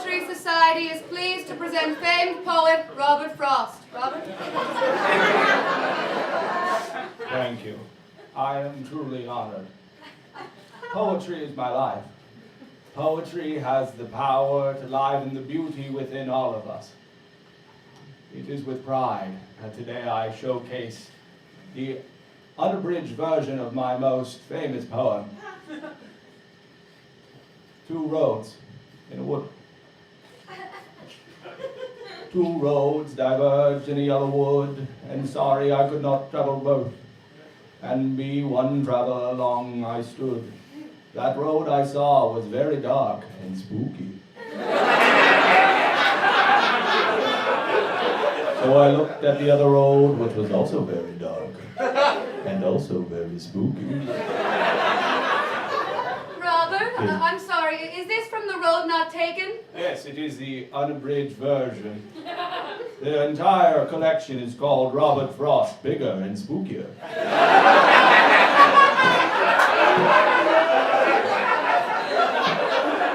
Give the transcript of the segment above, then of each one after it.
Poetry Society is pleased to present famed poet Robert Frost. Robert? Thank you. I am truly honored. Poetry is my life. Poetry has the power to liven the beauty within all of us. It is with pride that today I showcase the unabridged version of my most famous poem, Two Roads in a Wood. Two roads diverged in a yellow wood, and sorry I could not travel both. And be one traveler along I stood. That road I saw was very dark and spooky. So I looked at the other road, which was also very dark and also very spooky. Robert, I'm sorry, is this from The Road Not Taken? Yes, it is the unabridged version. The entire collection is called Robert Frost, Bigger and Spookier.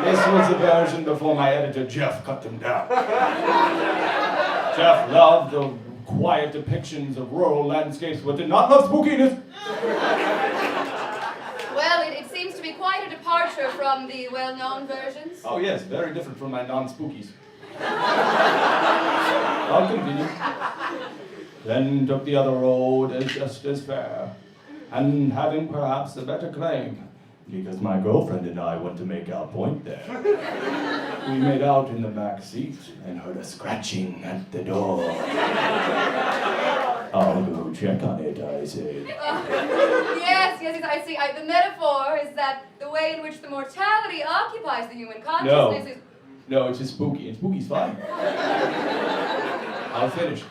This was the version before my editor, Jeff, cut them down. Jeff loved the quiet depictions of rural landscapes, but did not love spookiness. Well, it seems to be quite a departure from the well-known versions. Oh yes, very different from my non-spookies. I'll continue. Then took the other road as just as fair, and having perhaps a better claim, because my girlfriend and I went to make our point there. We made out in the back seat and heard a scratching at the door. I'll go check on it, I said. Yes, I see. The metaphor is that the way in which the mortality occupies the human consciousness is... No, it's just spooky, and spooky's fine. I'll finish.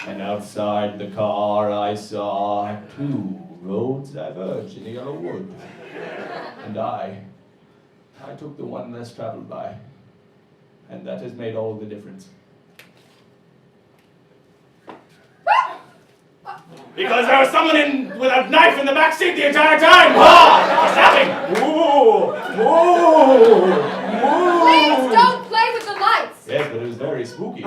And outside the car I saw two roads diverged in the yellow wood. And I took the one less traveled by. And that has made all the difference. Because there was someone with a knife in the back seat the entire time! Stabbing! Ooh! Ooh! Ooh! Please don't play with the lights! Yes, but it was very spooky.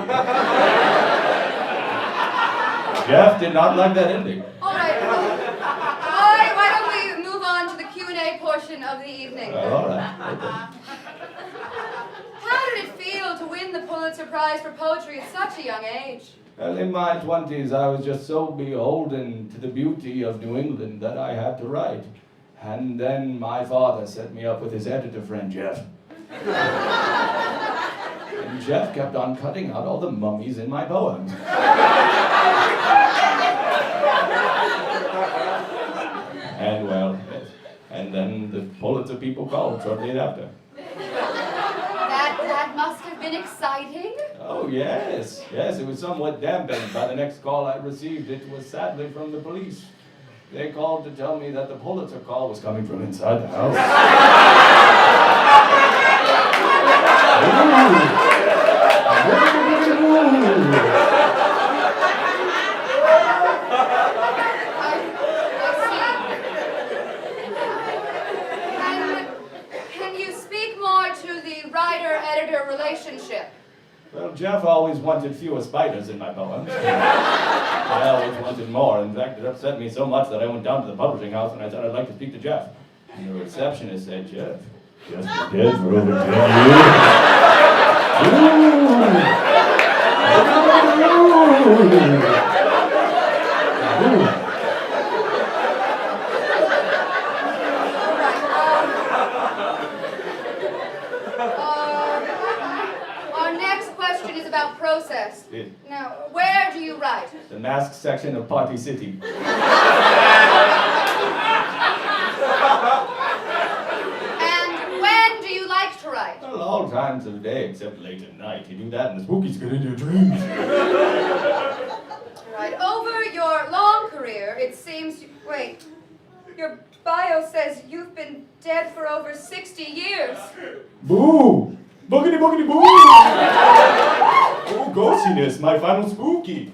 Jeff did not like that ending. All right, why don't we move on to the Q&A portion of the evening? All right. Okay. How did it feel to win the Pulitzer Prize for Poetry at such a young age? Well, in my 20s, I was just so beholden to the beauty of New England that I had to write. And then my father set me up with his editor friend, Jeff. And Jeff kept on cutting out all the mummies in my poems. And well, yes. And then the Pulitzer people called shortly after. That must have been exciting. Oh, yes. Yes, it was somewhat dampened by the next call I received. It was sadly from the police. They called to tell me that the Pulitzer call was coming from inside the house. Can you speak more to the writer-editor relationship? Well, Jeff always wanted fewer spiders in my poems. I always wanted more. In fact, it upset me so much that I went down to the publishing house and I said I'd like to speak to Jeff. And the receptionist said, Jeff, just been dead for over 10 years. About process. Now, where do you write? The masked section of Party City. And when do you like to write? Well, all times of the day except late at night. You do that and the spookies get into your dreams. Right. Over your long career, it seems... Wait. Your bio says you've been dead for over 60 years. Boo! Boogity boogity boo! Oh, ghostiness, my final spooky.